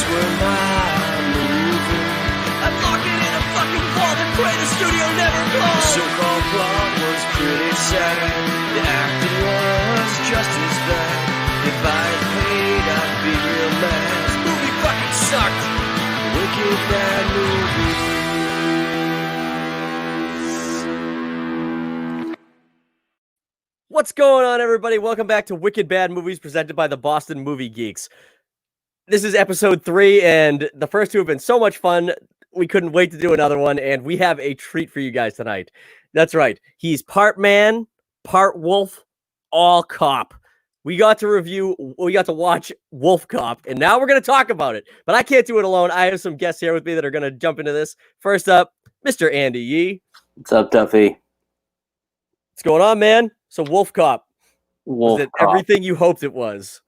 were my movie. I'm locking in a fucking wall that pray the studio never closed. The so-called plot was pretty sad. The acting was just as bad. If I had paid, I'd be real mad. This movie fucking sucked. Wicked bad movie. What's going on, everybody? Welcome back to Wicked Bad Movies presented by the Boston Movie Geeks. This is episode 3, and the first 2 have been so much fun. We couldn't wait to do another one, and we have a treat for you guys tonight. That's right. He's part man, part wolf, all cop. We got to watch Wolfcop, and now we're going to talk about it. But I can't do it alone. I have some guests here with me that are going to jump into this. First up, Mr. Andy Yee. What's up, Duffy? What's going on, man? So Wolfcop. Was it Wolfcop. everything you hoped it was?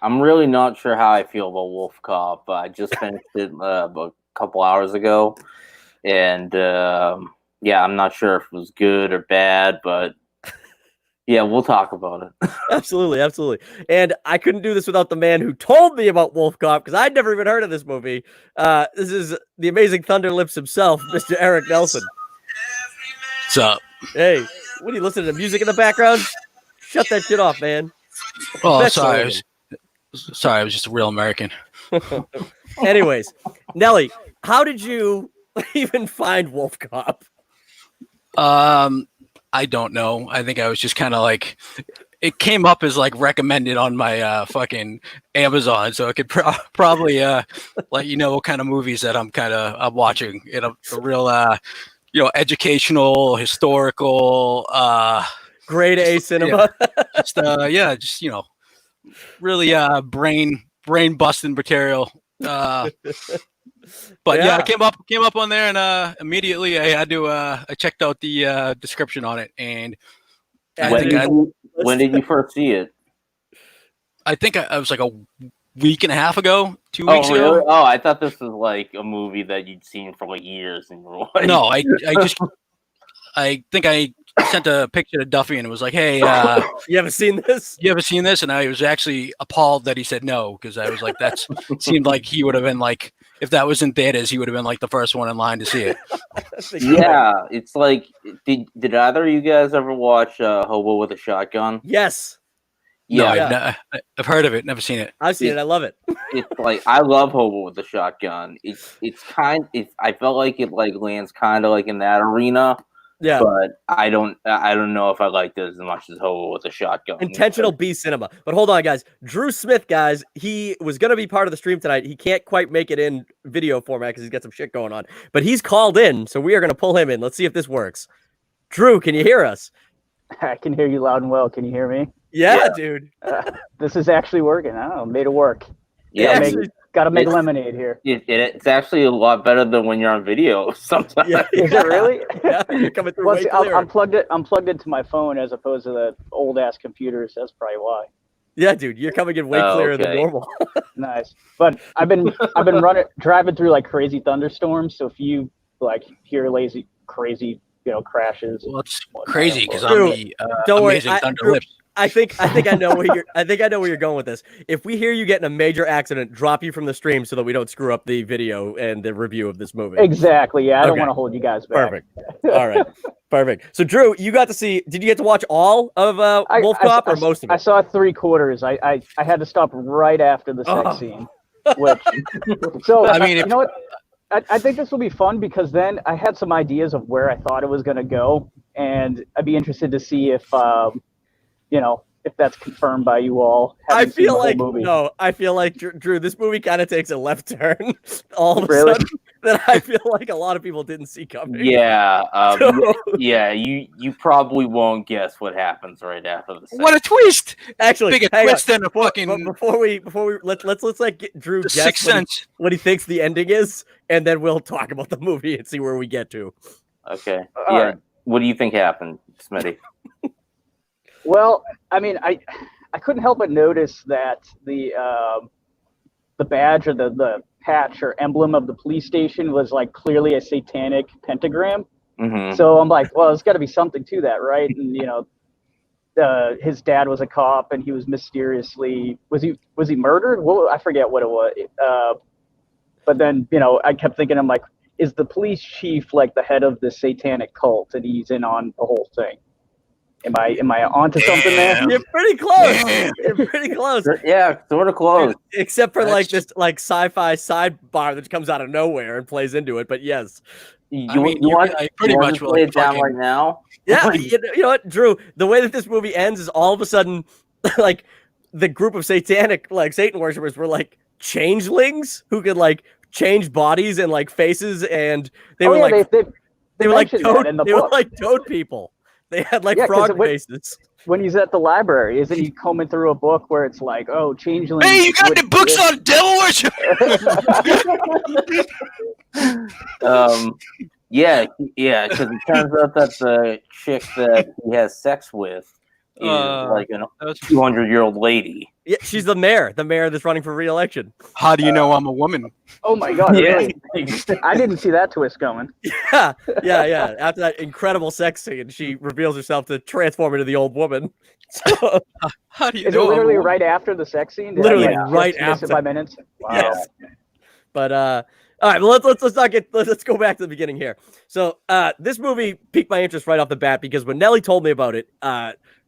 I'm really not sure how I feel about Wolfcop. I just finished it about a couple hours ago, and yeah, I'm not sure if it was good or bad, but yeah, we'll talk about it. Absolutely, absolutely. And I couldn't do this without the man who told me about Wolfcop, because I'd never even heard of this movie. This is the amazing Thunder Lips himself, Mr. Eric Nelson. What's up? Hey, what are you listening to? Music in the background? Shut that shit off, man. Oh, Best sorry. song. I was just a real American. Anyways, Nelly, how did you even find Wolfcop? I don't know. I think I was just kind of like, it came up as like recommended on my fucking Amazon, so I could probably let you know what kind of movies that I'm watching. You know, a real educational, historical, Grade A cinema. just really brain busting material. But yeah, I came up on there, and immediately I had to I checked out the description on it, and When did you first see it? I think I was like a week and a half ago, 2 weeks really? ago. Oh, I thought this was like a movie that you'd seen for like years and you were like... No, I think I sent a picture to Duffy and it was like, hey, you haven't seen this? You ever seen this? And I was actually appalled that he said no, because I was like, it seemed like he would have been like, if that was in theaters, he would have been like the first one in line to see it. Yeah, it's like, did either of you guys ever watch Hobo with a Shotgun? Yes. Yeah, no, I've heard of it, never seen it. I've seen it. I love it. It's like, I love Hobo with a Shotgun. I felt like it like lands kind of like in that arena. Yeah, but I don't know if I liked it as much as Hobo with a Shotgun. Intentional B cinema. But hold on, guys. Drew Smith, guys, he was going to be part of the stream tonight. He can't quite make it in video format because he's got some shit going on. But he's called in, so we are going to pull him in. Let's see if this works. Drew, can you hear us? I can hear you loud and well. Can you hear me? Yeah. Dude. This is actually working. I don't know. Made it work. Yeah, Gotta make lemonade here. It's actually a lot better than when you're on video sometimes. Yeah. Is it really? Yeah, you're coming through way clearer. I'm plugged into my phone as opposed to the old ass computers. That's probably why. Yeah, dude, you're coming in way clearer than normal. Nice. But I've been driving through like crazy thunderstorms. So if you like hear crazy crashes. Well, it's crazy because I'm the don't amazing worry, Thunder Lips. I think I know where you're going with this. If we hear you get in a major accident, drop you from the stream so that we don't screw up the video and the review of this movie. Exactly. Yeah, I don't want to hold you guys back. Perfect. All right. Perfect. So Drew, you got to see. Did you get to watch all of Wolfcop or most of it? I saw 3/4. I had to stop right after the sex scene. Which, so I mean, you know what? I think this will be fun because then I had some ideas of where I thought it was going to go, and I'd be interested to see if if that's confirmed by you all. I feel like Drew, this movie kind of takes a left turn all of a sudden that I feel like a lot of people didn't see coming. Yeah, yeah. You probably won't guess what happens right after the second. What a twist! Actually, bigger twist than a fucking. Before we let's like get Drew guess Sixth Sense. What he thinks the ending is, and then we'll talk about the movie and see where we get to. Okay. Yeah. Right. What do you think happened, Smitty? Well, I mean, I couldn't help but notice that the badge or the patch or emblem of the police station was like clearly a satanic pentagram. Mm-hmm. So I'm like, well, there's got to be something to that, right? And his dad was a cop and he was mysteriously was he murdered? Well, I forget what it was. But then I kept thinking, I'm like, is the police chief like the head of the satanic cult and he's in on the whole thing? Am I onto something there? You're pretty close. You're pretty close. Yeah, sort of close. Except for like this like sci-fi sidebar that comes out of nowhere and plays into it. But yes, You want pretty much play it down right now? yeah. You know what, Drew? The way that this movie ends is all of a sudden, like the group of satanic like Satan worshippers were like changelings who could like change bodies and like faces, and they were like they were like toad people. They had like frog faces. When he's at the library, isn't he combing through a book where it's like, oh, changelings? Hey, you got the books on devil worship? Yeah, because it turns out that the chick that he has sex with is like a 200-year-old lady. Yeah, she's the mayor that's running for re-election. How do you know I'm a woman? Oh my god! Really? I didn't see that twist coming. Yeah. After that incredible sex scene, she reveals herself to transform into the old woman. So, how do you is know? It literally right after the sex scene? Literally right after. It by minutes. Wow. Yes. But all right, well, let's go back to the beginning here. So this movie piqued my interest right off the bat because when Nelly told me about it,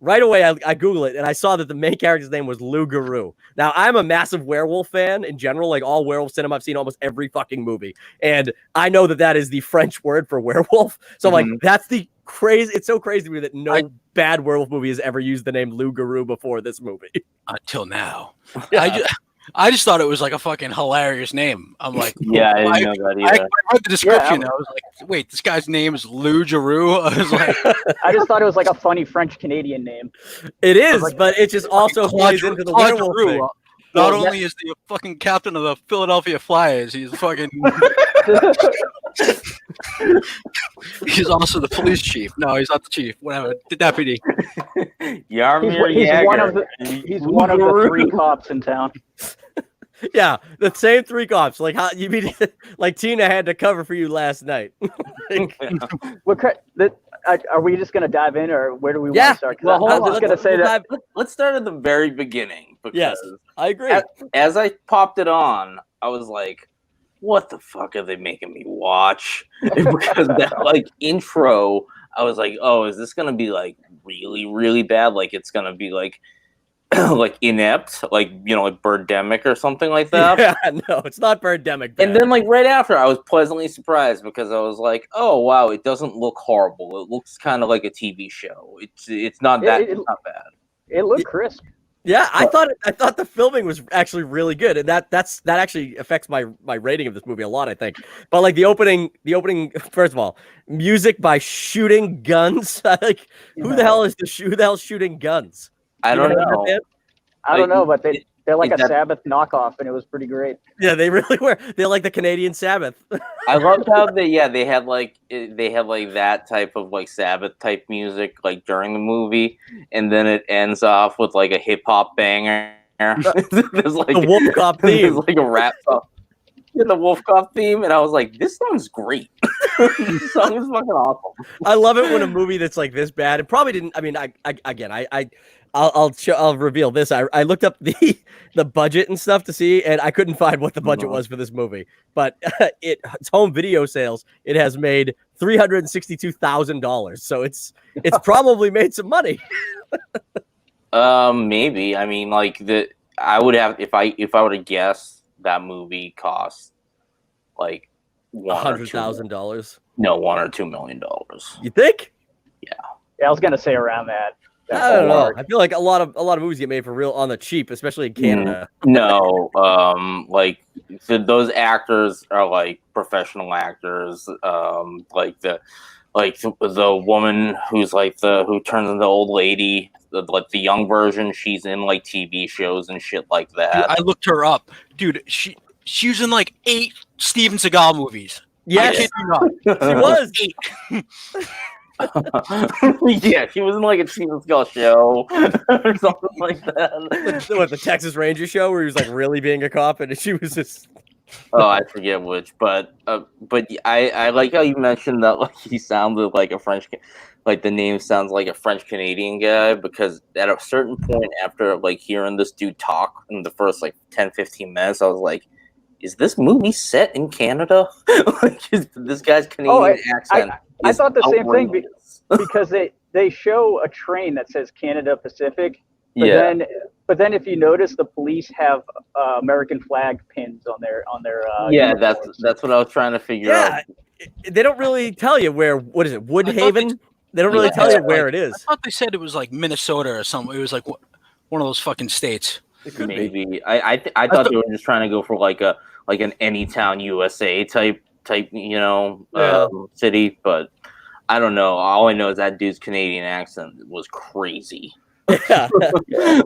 right away I Googled it and I saw that the main character's name was Lou Garou. Now I'm a massive werewolf fan in general, like all werewolf cinema. I've seen almost every fucking movie, and I know that is the French word for werewolf. So I'm like, that's the crazy. It's so crazy to me that no bad werewolf movie has ever used the name Lou Garou before this movie. Until now, Yeah. I just thought it was like a fucking hilarious name. I'm like, yeah, I didn't know that either. I read the description. I was like, wait, this guy's name is Lou Garou. I was like, I just thought it was like a funny French Canadian name. It is, but it just also plays into the werewolf thing. Not only is he a fucking captain of the Philadelphia Flyers, he's fucking. He's also the police chief. No, he's not the chief. Whatever, the deputy. He's one of the 3 cops in town. Yeah, the same 3 cops. Like how you mean? Like Tina had to cover for you last night. Are we just gonna dive in, or where do we want to start? Well, I'm just gonna say that. Let's start at the very beginning. Yes, I agree. As I popped it on, I was like, "What the fuck are they making me watch?" Because that like intro, I was like, "Oh, is this gonna be like really, really bad? Like it's gonna be like." Like inept, like like Birdemic or something like that. Yeah, no, it's not Birdemic. And then like right after, I was pleasantly surprised because I was like, "Oh wow, it doesn't look horrible. It looks kind of like a TV show. It's not that. It's not bad. It looked crisp." Yeah, I thought the filming was actually really good, and that actually affects my rating of this movie a lot, I think. But like the opening, first of all, music by Shooting Guns. Like, who the hell is shooting guns? I don't know. I don't know, but they're like a Sabbath knockoff, and it was pretty great. Yeah, they really were. They're like the Canadian Sabbath. I loved how they had like that type of like Sabbath type music like during the movie, and then it ends off with like a hip hop banger. There's like the Wolfcop theme. There's like a rap song. Yeah, the Wolfcop theme, and I was like, "This song's great. This song is fucking awesome." I love it when a movie that's like this bad. It probably didn't. I mean, I'll reveal this. I looked up the budget and stuff to see, and I couldn't find what the budget was for this movie. But its home video sales, it has made $362,000. So it's probably made some money. Maybe. I mean, like I would have if I were to guess. That movie cost like $100,000. No, $1 or $2 million. You think? Yeah, I was gonna say around that. I don't know. I feel like a lot of movies get made for real on the cheap, especially in Canada. No, like those actors are like professional actors. Like the woman who's like who turns into the old lady. Like the young version, she's in like TV shows and shit like that. Dude, I looked her up, dude. She was in like 8 Steven Seagal movies. Yes, I kid you not. She was 8. Yeah, she was in like a Steven Seagal show or something like that. What, the Texas Ranger show where he was like really being a cop, and she was just Oh, I forget which, but I like how you mentioned that like he sounded like a like the name sounds like a French Canadian guy, because at a certain point after like hearing this dude talk in the first like 10-15 minutes, I was like, is this movie set in Canada? Like, this guy's Canadian accent. I thought the same thing outrageous. because they show a train that says Canada Pacific, but Yeah. then if you notice, the police have American flag pins on their Yeah, uniforms. that's what I was trying to figure out. They don't really tell you where. What is it? Woodhaven? They don't really Yeah. tell you where it is. I thought they said it was like Minnesota or something. It was like one of those fucking states. It could be. Maybe I thought they were just trying to go for like an Anytown USA type city, but I don't know. All I know is that dude's Canadian accent was crazy. Yeah.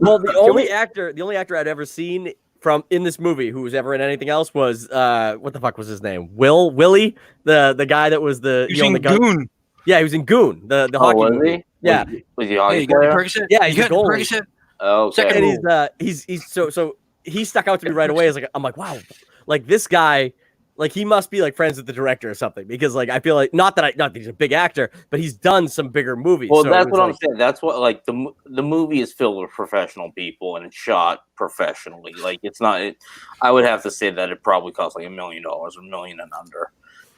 Well, the only actor I'd ever seen from in this movie who was ever in anything else was what the fuck was his name? Willie, the guy that was He's in Goon. Yeah, he was in Goon, the hockey was movie. he? Yeah. Was he Hey, hockey you got any player? Percocet? Yeah, he's you a got any goalie. Percocet? Oh, okay. Second And he's so he stuck out to me right away. I'm like, wow, like this guy, like he must be like friends with the director or something, because like I feel like not that he's a big actor, but he's done some bigger movies. Well, so that's what like, I'm saying. That's what like the movie is filled with professional people and it's shot professionally. Like it's not. I would have to say that it probably cost like $1 million or $1 million and under.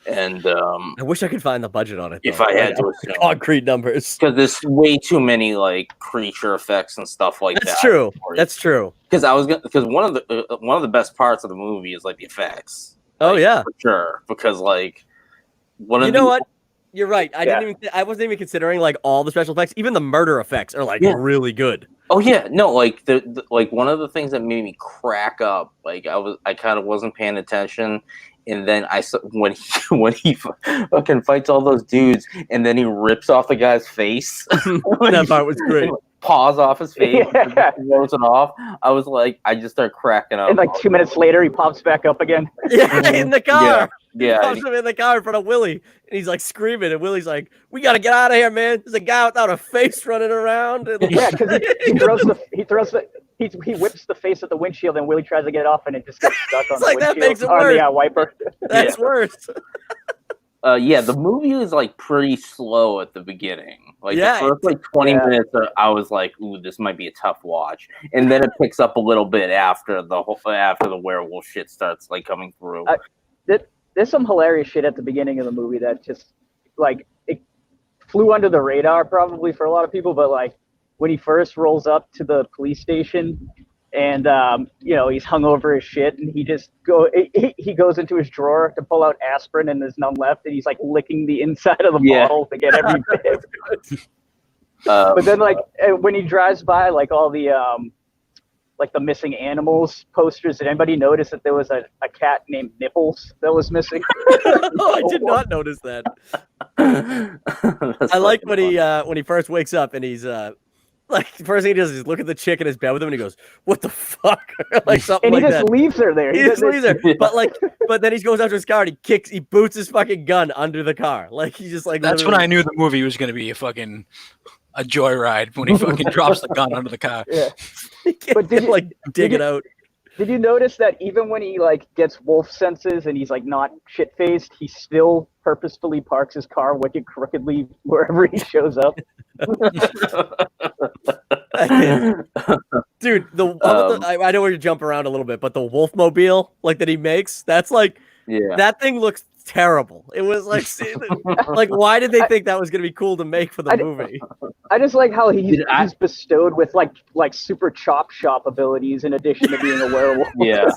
And I wish I could find the budget on it. if though. I had to Like, assume, concrete numbers. because there's way too many like creature effects and stuff like that. That's true. That's true. Because one of the best parts of the movie is like the effects. Oh Like, yeah. for sure. Because like You know what? You're right. I wasn't even considering like all the special effects. Even the murder effects are like really good. Oh yeah, no, like the like one of the things that made me crack up, like I kind of wasn't paying attention, and then I saw when he fucking fights all those dudes, and then he rips off the guy's face. That part was great. Paws off his face, Yeah. and rolls it off. I was like, I just started cracking up. And like 2 minutes later, he pops back up again. Yeah, in the car. Yeah, He pops him in the car in front of Willie, and he's like screaming, and Willie's like, "We gotta get out of here, man! There's a guy without a face running around." And Yeah, because he whips the face at the windshield, and Willie tries to get it off, and it just gets stuck on It's the like, that windshield. makes it on worse. the wiper. That's worse. Yeah, the movie is like pretty slow at the beginning. Like Yeah, the first like 20 minutes, I was like, "Ooh, this might be a tough watch," and then it picks up a little bit after the werewolf shit starts like coming through. There's some hilarious shit at the beginning of the movie that just like it flew under the radar probably for a lot of people, but like when he first rolls up to the police station and he's hung over his shit, and he goes into his drawer to pull out aspirin, and there's none left, and he's like licking the inside of the bottle to get every bit. But then like when he drives by like all the missing animals posters, did anybody notice that there was a cat named Nipples that was missing? Oh, I did not notice that. I like when he first wakes up and he's like the first thing he does is look at the chick in his bed with him and he goes, "What the fuck?" Like something And he like just that. leaves her there. He just leaves her. But then he goes out to his car and he boots his fucking gun under the car. Like he just like That's when I knew the movie was going to be a joyride when he fucking drops the gun under the car. Yeah. But did like dig it out. Did you notice that even when he like gets wolf senses and he's like not shit faced, he still purposefully parks his car wicked crookedly wherever he shows up? Dude, I know we're gonna jump around a little bit, but the Wolfmobile like that he makes, that's like that thing looks terrible. It was like like why did they think that was gonna be cool to make for the movie? I just like how he's bestowed with like super chop shop abilities in addition to being a werewolf. Yeah.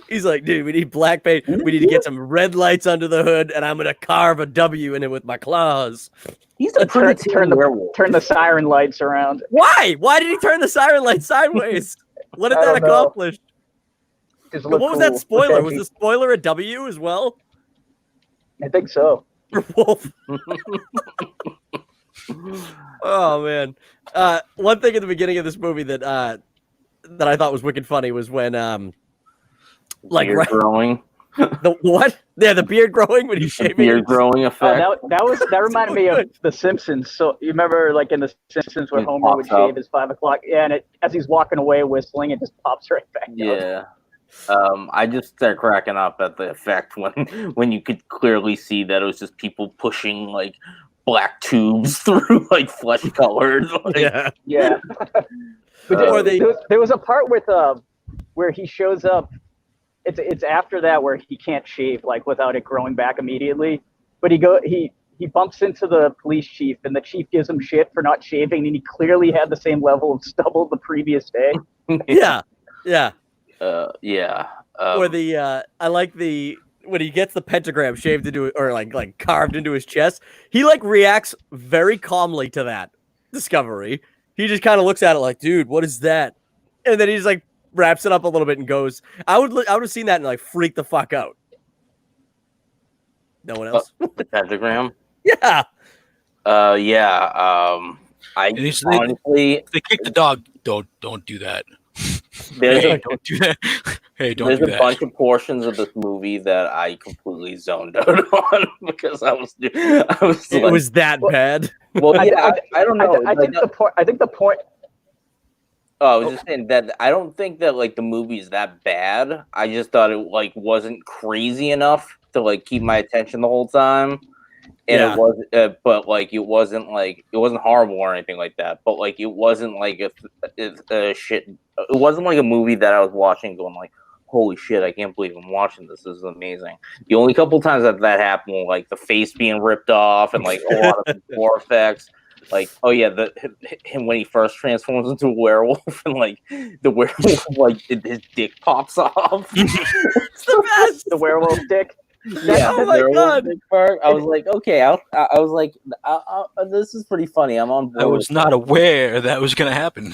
He's like, dude, we need black paint. We need to get some red lights under the hood, and I'm gonna carve a W in it with my claws. He's a pretty turn the siren lights around. Why? Why did he turn the siren light sideways? What did that accomplish? What was that spoiler? Was the spoiler a W as well? I think so. For Wolf. Oh man. One thing at the beginning of this movie that I thought was wicked funny was when beard growing. The what? Yeah, the beard growing when he's shaving. Beard growing effect. That reminded me of The Simpsons. So you remember, like in The Simpsons, when Homer would shave his 5 o'clock, and as he's walking away whistling, it just pops right back. Yeah. I just started cracking up at the effect when you could clearly see that it was just people pushing like black tubes through like flesh colored. Like, Yeah. But Or there was a part with where he shows up. It's after that where he can't shave like without it growing back immediately. But he bumps into the police chief, and the chief gives him shit for not shaving, and he clearly had the same level of stubble the previous day. yeah. Yeah. Or I like when he gets the pentagram shaved into or like carved into his chest, he like reacts very calmly to that discovery. He just kind of looks at it like, dude, what is that? And then he just like wraps it up a little bit and goes. I would have seen that and like freak the fuck out. No one else. The pentagram. Yeah. Yeah. I honestly, they kick the dog. Don't do that. There's don't do that. Hey, don't there's do a that. bunch of portions of this movie that I completely zoned out on because I was It like, was that bad. well, yeah, I don't know. I think the point. Oh, I was just saying that I don't think that like the movie is that bad. I just thought it like wasn't crazy enough to like keep my attention the whole time, and Yeah. it was, but like it wasn't horrible or anything like that. But like it wasn't like a shit. It wasn't like a movie that I was watching going like, holy shit, I can't believe I'm watching this. This is amazing. The only couple times that happened, like the face being ripped off and like a lot of gore effects. Like, oh yeah, him when he first transforms into a werewolf and like the werewolf like his dick pops off. It's the best. The werewolf dick. Yeah, Oh the my werewolf God. dick part. I was like, okay, I was like, this is pretty funny. I'm on board. I was not aware that was gonna happen.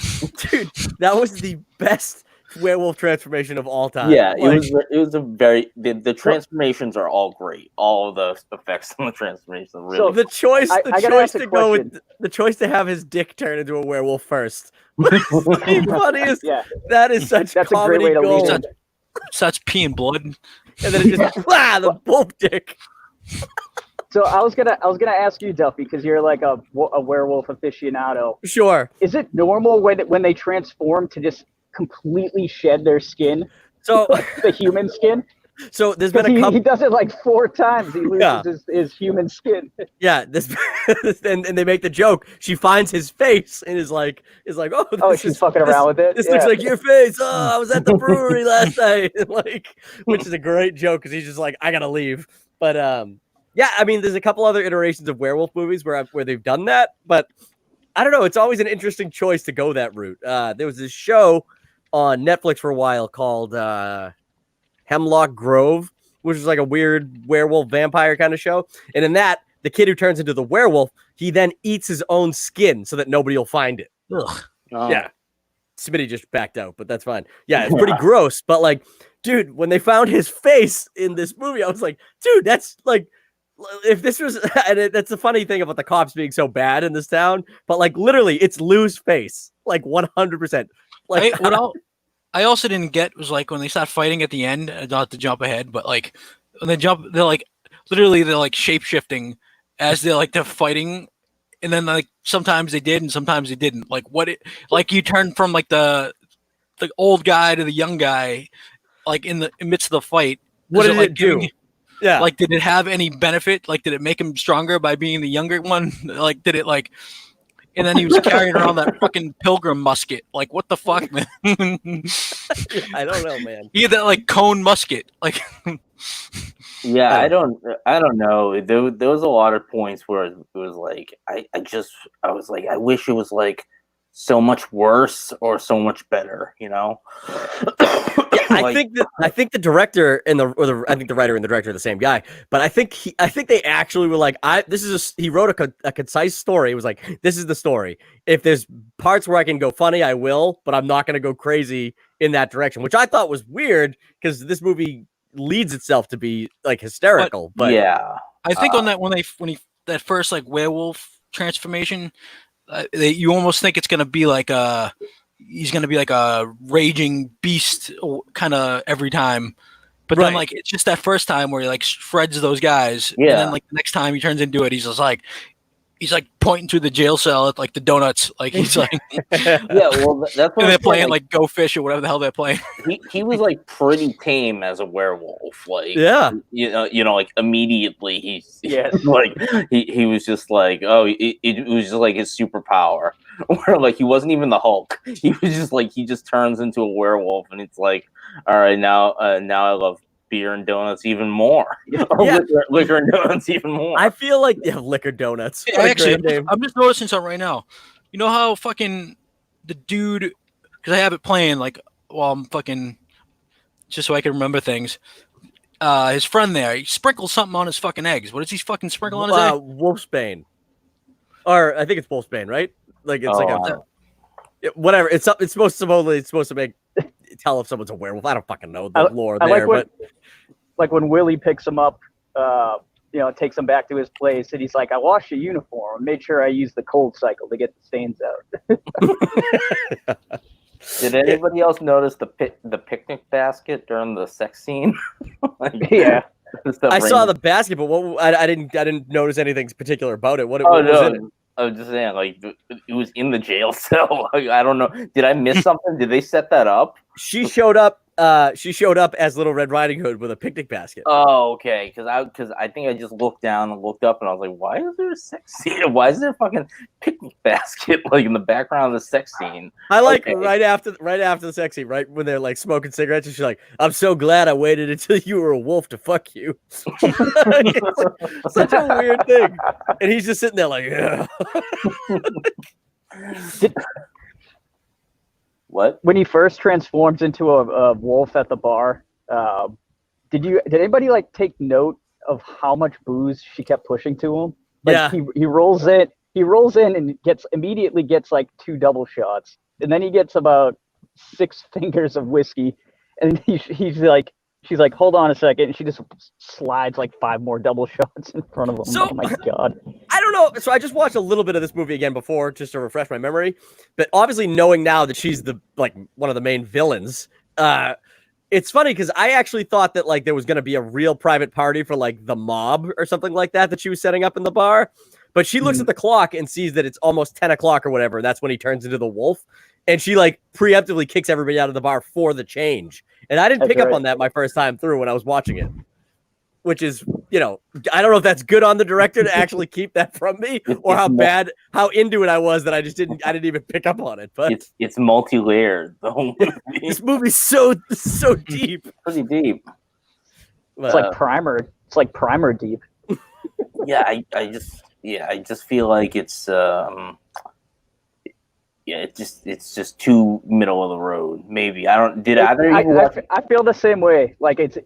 Dude, that was the best werewolf transformation of all time. Yeah, Like, it was a very the transformations are all great. All of the effects on the transformations are really. So the choice I gotta choice ask a to go with question. the choice to have his dick turn into a werewolf first. The funniest. Yeah, That is such that's a comedy great way to gold. lead it. Such pee and blood. And then it just the wolf dick. So I was gonna ask you, Duffy, because you're like a werewolf aficionado. Sure. Is it normal when they transform to just completely shed their skin, So the human skin? there's been a He couple. does it like 4 times. He loses his human skin. Yeah, and they make the joke. She finds his face and is like, oh, She's fucking around with it. This Yeah. looks like your face. Oh, I was at the brewery last night. Like, which is a great joke because he's just like, I gotta leave. But yeah, I mean, there's a couple other iterations of werewolf movies where they've done that, but I don't know. It's always an interesting choice to go that route. There was this show on Netflix for a while called Hemlock Grove, which is like a weird werewolf vampire kind of show. And in that, the kid who turns into the werewolf, he then eats his own skin so that nobody will find it. Ugh. Oh. Yeah. Smitty just backed out, but that's fine. Yeah, it's pretty gross. But like, dude, when they found his face in this movie, I was like, dude, that's like, if this was, and that's the funny thing about the cops being so bad in this town, but like literally, it's Lou's face, like 100%. Like, I also didn't get was like when they start fighting at the end, not to jump ahead, but like when they jump, they're like shape shifting as they're fighting, and then like sometimes they did and sometimes they didn't. Like like you turn from like the old guy to the young guy, like in the midst of the fight. what did like it do? Yeah. Like, did it have any benefit? Like, did it make him stronger by being the younger one? Like, did it like? And then he was carrying around that fucking pilgrim musket. Like, what the fuck, man? I don't know, man. He had that like cone musket. Like, Yeah, I don't know. There was a lot of points where it was like I was like I wish it was like so much worse or so much better, you know. I think the director and I think the writer and the director are the same guy, but I think they actually were like, he wrote a concise story. It was like, this is the story. If there's parts where I can go funny, I will, but I'm not going to go crazy in that direction, which I thought was weird because this movie leads itself to be like hysterical. But yeah, I think on that when he that first like werewolf transformation, you almost think it's gonna be like he's gonna be like a raging beast kind of every time, but then like it's just that first time where he like shreds those guys, and then like the next time he turns into it, he's just like he's like pointing to the jail cell at like the donuts, like he's like, Yeah, well, that's what and I'm they're saying, playing like Go Fish or whatever the hell they're playing. he was like pretty tame as a werewolf. Like, Yeah. Like immediately he's Yes. like he was just like, oh, it was just like his superpower. Where like he wasn't even the Hulk. He was just like he just turns into a werewolf, and it's like, all right, now I love beer and donuts even more. Yeah. Liquor and donuts even more. I feel like liquor donuts. Yeah, actually, I'm just noticing something right now. You know how fucking the dude, because I have it playing like while I'm fucking, just so I can remember things. His friend there, he sprinkles something on his fucking eggs. What does he fucking sprinkle on his egg? Wolfsbane. Or I think it's Wolfsbane, right? Like it's whatever. It's supposed to make tell if someone's a werewolf. I don't fucking know the lore there, but like when Willie picks him up, takes him back to his place, and he's like, "I washed your uniform and made sure I used the cold cycle to get the stains out." Did anybody else notice the picnic basket during the sex scene? Yeah, I saw the basket, but I didn't notice anything particular about it. What no. was it? I was just saying, like, it was in the jail cell. Like, I don't know. Did I miss something? Did they set that up? She showed up. She showed up as Little Red Riding Hood with a picnic basket. Oh, okay. Because I think I just looked down and looked up, and I was like, why is there a sex scene? Why is there a fucking picnic basket like in the background of the sex scene? I like right after the sex scene, right when they're like smoking cigarettes, and she's like, "I'm so glad I waited until you were a wolf to fuck you." Such a weird thing, and he's just sitting there like, "Yeah." What? When he first transforms into a wolf at the bar, did anybody like take note of how much booze she kept pushing to him? Like, yeah, he rolls in and immediately gets like 2 double shots, and then he gets about 6 fingers of whiskey, and she's like, hold on a second, and she just slides like 5 more double shots in front of him. So, oh my god. I don't know. So I just watched a little bit of this movie again before, just to refresh my memory. But obviously, knowing now that she's one of the main villains, it's funny because I actually thought that like there was going to be a real private party for like the mob or something like that she was setting up in the bar. But she looks at the clock and sees that it's almost 10 o'clock or whatever. And that's when he turns into the wolf. And she like preemptively kicks everybody out of the bar for the change. And I didn't pick up on that my first time through when I was watching it, which is, I don't know if that's good on the director to actually keep that from me, or how into it I was that I didn't even pick up on it. But it's multi-layered. The whole movie. This movie's so deep, pretty deep. It's like primer. It's like primer deep. Yeah, I just feel like it's it's just too middle of the road. Maybe I don't. Did either? I feel the same way. Like it's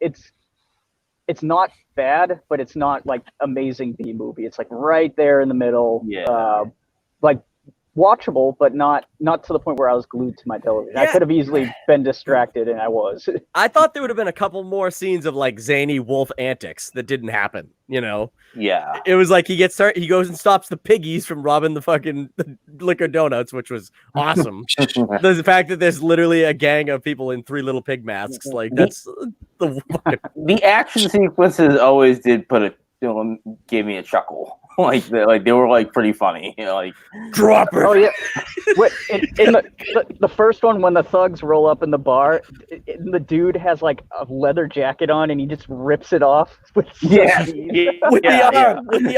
not bad, but it's not like amazing B movie. It's like right there in the middle. Yeah. Like watchable, but not to the point where I was glued to my television. Yeah. I could have easily been distracted, and I was. I thought there would have been a couple more scenes of like zany wolf antics that didn't happen. Yeah. It was like he goes and stops the piggies from robbing the liquor donuts, which was awesome. The fact that there's literally a gang of people in 3 little pig masks, like that's the action sequences always did gave me a chuckle. Like they were like pretty funny, like drop it. Oh yeah, in the first one when the thugs roll up in the bar, the dude has like a leather jacket on and he just rips it off with the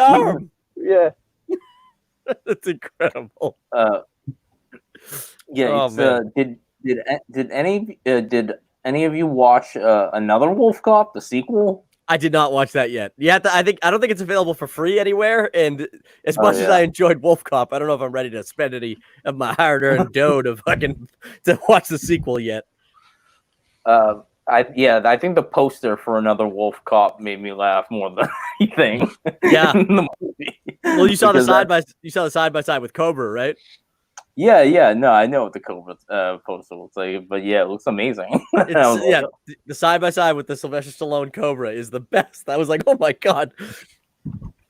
arm. Yeah, that's incredible. Did any of you watch another Wolfcop, the sequel? I did not watch that yet. I don't think it's available for free anywhere. And as much as I enjoyed Wolfcop, I don't know if I'm ready to spend any of my hard-earned dough to watch the sequel yet. I think the poster for another Wolfcop made me laugh more than anything. Yeah. In the movie. Well, you saw the side by side with Cobra, right? Yeah. No, I know what the Cobra poster looks like, but yeah, it looks amazing. The side by side with the Sylvester Stallone Cobra is the best. I was like, oh my god.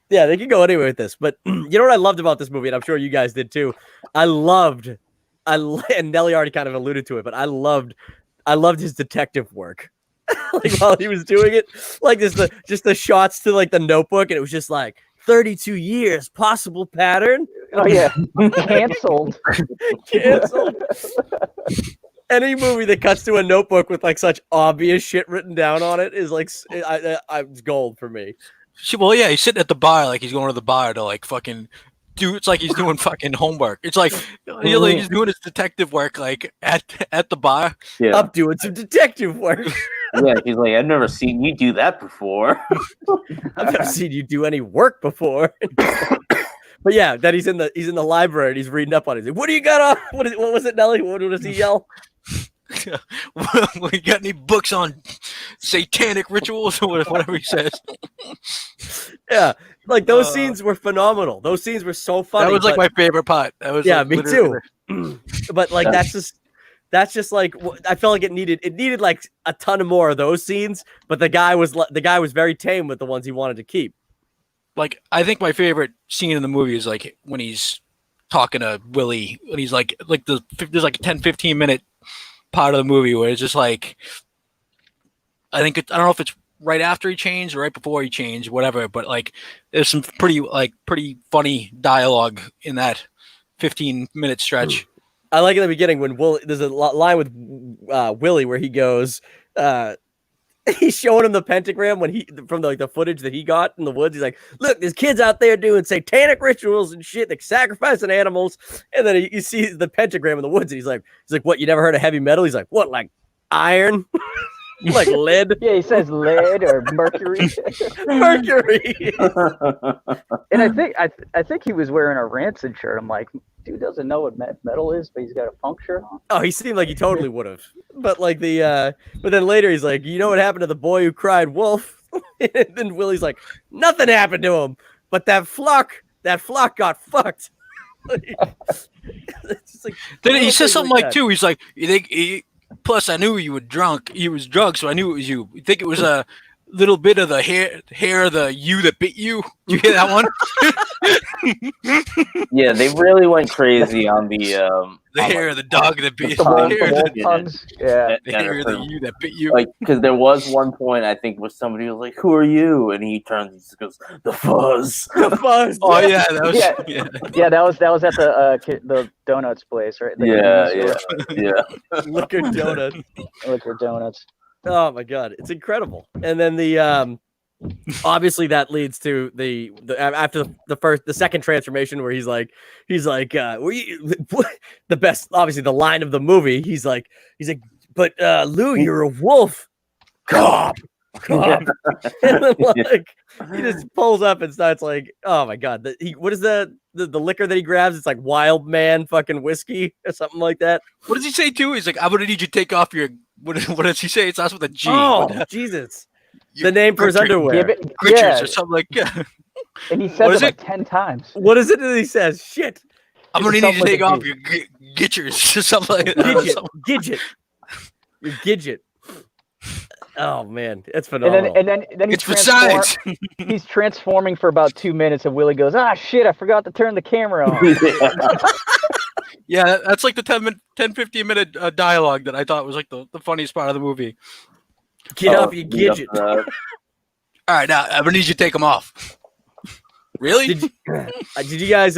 Yeah, they can go anywhere with this. But you know what I loved about this movie, and I'm sure you guys did too. And Nelly already kind of alluded to it, but I loved his detective work. Like while he was doing it, like just the shots to like the Notebook, and it was just like 32 years, possible pattern. Oh yeah, canceled. Canceled. Any movie that cuts to a notebook with like such obvious shit written down on it is like it's gold for me. Well, yeah, he's sitting at the bar like he's going to the bar to like fucking do. It's like he's doing fucking homework. It's like he's doing his detective work like at the bar. Yeah. Up doing some detective work. Yeah, he's like, I've never seen you do that before. I've never seen you do any work before. But yeah, then he's in the library and he's reading up on it. He's like, what do you got on? What was it, Nelly? What does he yell? We got any books on satanic rituals or whatever he says? Yeah, like those scenes were phenomenal. Those scenes were so funny. That was like my favorite part. That was like, me too. But like that's just like I felt like it needed like a ton of more of those scenes. But the guy was very tame with the ones he wanted to keep. Like I think my favorite scene in the movie is like when he's talking to Willie and he's like there's like a 10-15 minute part of the movie where it's just like I don't know if it's right after he changed or right before he changed, whatever, but like there's some pretty funny dialogue in that 15-minute stretch. I like in the beginning when there's a line with Willie where he goes he's showing him the pentagram from the footage that he got in the woods. He's like, look, there's kids out there doing satanic rituals and shit, like sacrificing animals. And then you see the pentagram in the woods. And he's like, what? You never heard of heavy metal? He's like, what? Like iron? Like lead? Yeah, he says lead or mercury. Mercury. And I think he was wearing a Rancid shirt. I'm like, dude doesn't know what metal is, but he's got a punk shirt on. Oh, he seemed like he totally would have. But like but then later he's like, you know what happened to the boy who cried wolf? And then Willie's like, nothing happened to him, but that flock got fucked. It's like, then he says something like too. He's like, you think? Plus, I knew you were drunk. He was drunk, so I knew it was you. You think it was a little bit of the hair of the you that bit you? Did you hear that one? Yeah, they really went crazy on the hair of the dog that bit you. Yeah, the hair of the you that bit you. Like, because there was one point I think where somebody was like, "Who are you?" and he turns and just goes, "The fuzz." The fuzz. Oh yeah, that was that was at the donuts place, right? Yeah. Liquor donuts. Liquor donuts. Oh my god, it's incredible. And then the obviously that leads to the after the second transformation where he's like the best, obviously the line of the movie. He's like, but Lou, you're a wolf. Cop. And then, like he just pulls up and starts like, oh my god, what is the liquor that he grabs? It's like Wild Man fucking whiskey or something like that. What does he say too? He's like, I'm gonna need you to take off your what does he say? It starts with a G. Oh Jesus. The name for his underwear. Gritters or something like that. And he says it like 10 times. What is it that he says? Shit. I'm gonna need you to take off your gitchers or something like that. Gidget. Your gidget. Oh man, it's phenomenal. And then it's for science. He's transforming for about 2 minutes, and Willie goes, "Ah, shit! I forgot to turn the camera on." Yeah, that's like the 10-15 minute dialogue that I thought was like the funniest part of the movie. Get off your gidget. All right, now I'm gonna need you to take them off. Really? Did you guys?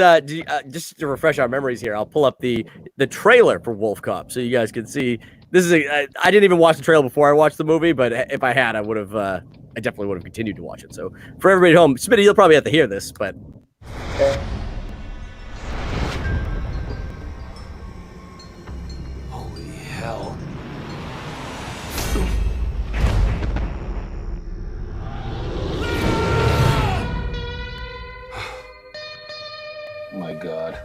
Just to refresh our memories here, I'll pull up the trailer for Wolfcop so you guys can see. This is I didn't even watch the trailer before I watched the movie, but if I had, I would have. I definitely would have continued to watch it. So for everybody at home, Smitty, you'll probably have to hear this, but. Holy hell. My God.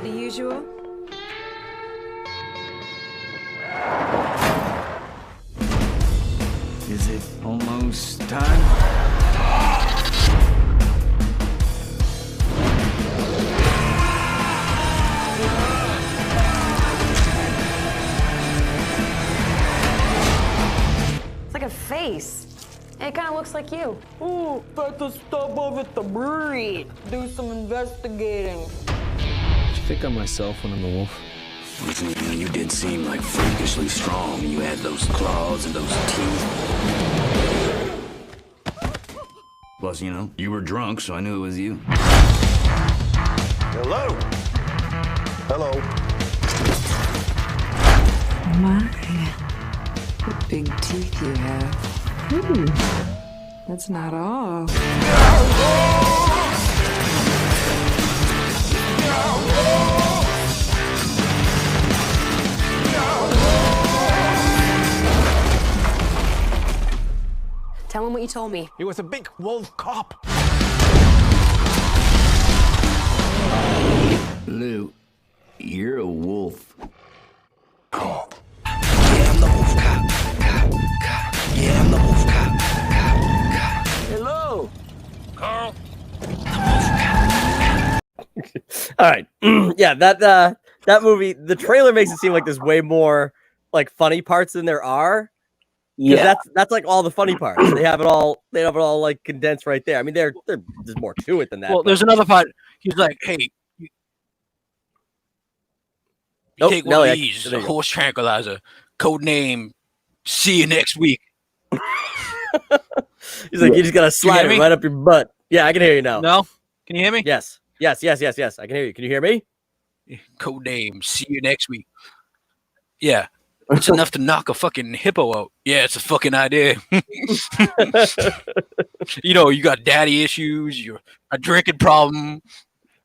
The usual? Is it almost time? It's like a face. It kind of looks like you. Ooh, better stop over at the brewery. Do some investigating. What you think of myself when I'm a wolf? Listen, you did seem like freakishly strong. You had those claws and those teeth. Plus, you were drunk, so I knew it was you. Hello? Hello? My, what big teeth you have. That's not all. Tell him what you told me. He was a big wolf cop. Lou, you're a wolf. Cop. Yeah, I'm the wolf cop. Cop. Yeah, I'm the wolf cop. Cop. Hello. Carl. All right. Yeah, that movie, the trailer makes it seem like there's way more like funny parts than there are. Yeah, That's like all the funny parts. They have it all like condensed right there. I mean, there's more to it than that. Well, there's another part. He's like, hey, you take one Nelly, of these, a horse tranquilizer, code name, see you next week. He's like, you just gotta slide me? it right up your butt. Yeah, I can hear you now. No? Can you hear me? Yes. I can hear you. Can you hear me? Code name, see you next week. Yeah. It's enough to knock a fucking hippo out. Yeah, it's a fucking idea. You got daddy issues, you're a drinking problem,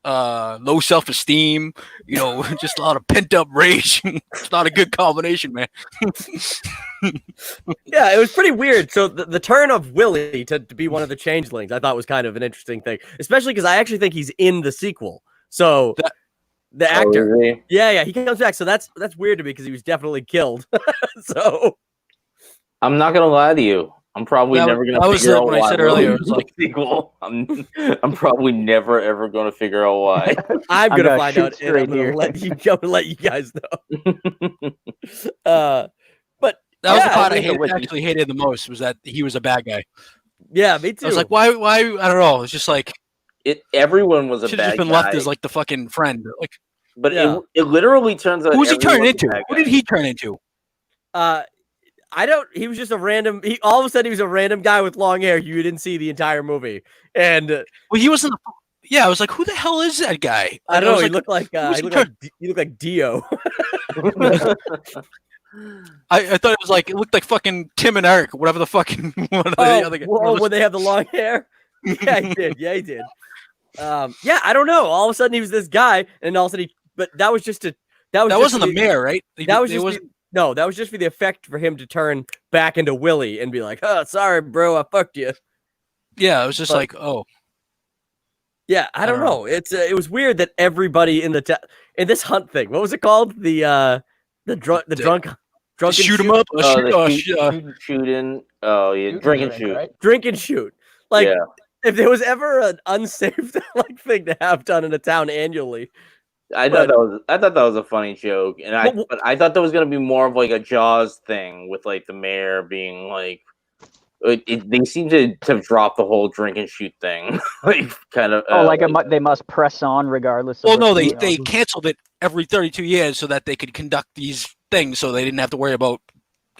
low self-esteem, just a lot of pent-up rage. It's not a good combination, man. Yeah, it was pretty weird. So the turn of Willie to be one of the changelings, I thought was kind of an interesting thing, especially because I actually think he's in the sequel. So the actor, yeah, he comes back. So that's weird to me because he was definitely killed. So I'm not gonna lie to you. I'm probably never gonna figure out why. I said earlier, it was like sequel. I'm probably never ever gonna figure out why. I'm gonna find out, and I'm gonna let you guys know. But that was the part I actually hated the most, was that he was a bad guy. Yeah, me too. I was like, why? I don't know. It's just like everyone was a should bad have just been guy. left as like the fucking friend. Like, but it literally turns out. Who was he turning into? Who did he turn into? He was just a random. He all of a sudden he was a random guy with long hair. You didn't see the entire movie, and well, he wasn't. Yeah, I was like, who the hell is that guy? I don't know. He like, looked like he looked like Dio. I thought it looked like fucking Tim and Eric, whatever the fucking one of the other guys. When they have the long hair. Yeah, he did. Yeah, he did. Yeah, I don't know. All of a sudden he was this guy, and all of a sudden but that was just that wasn't the mayor, right? That was just for the effect for him to turn back into Willie and be like, "Oh, sorry, bro, I fucked you." Yeah, it was just like, oh. Yeah, I don't know. It was weird that everybody in this hunt thing. What was it called? The drunken shoot 'em up. Shooting. Oh yeah, drink and shoot. Right? Drink and shoot. Like if there was ever an unsafe like thing to have done in a town annually. I thought that was a funny joke, and I thought that was gonna be more of like a Jaws thing with like the mayor being like, they seem to have dropped the whole drink and shoot thing, like kind of. They must press on regardless. Well, no, they canceled it every 32 years so that they could conduct these things, so they didn't have to worry about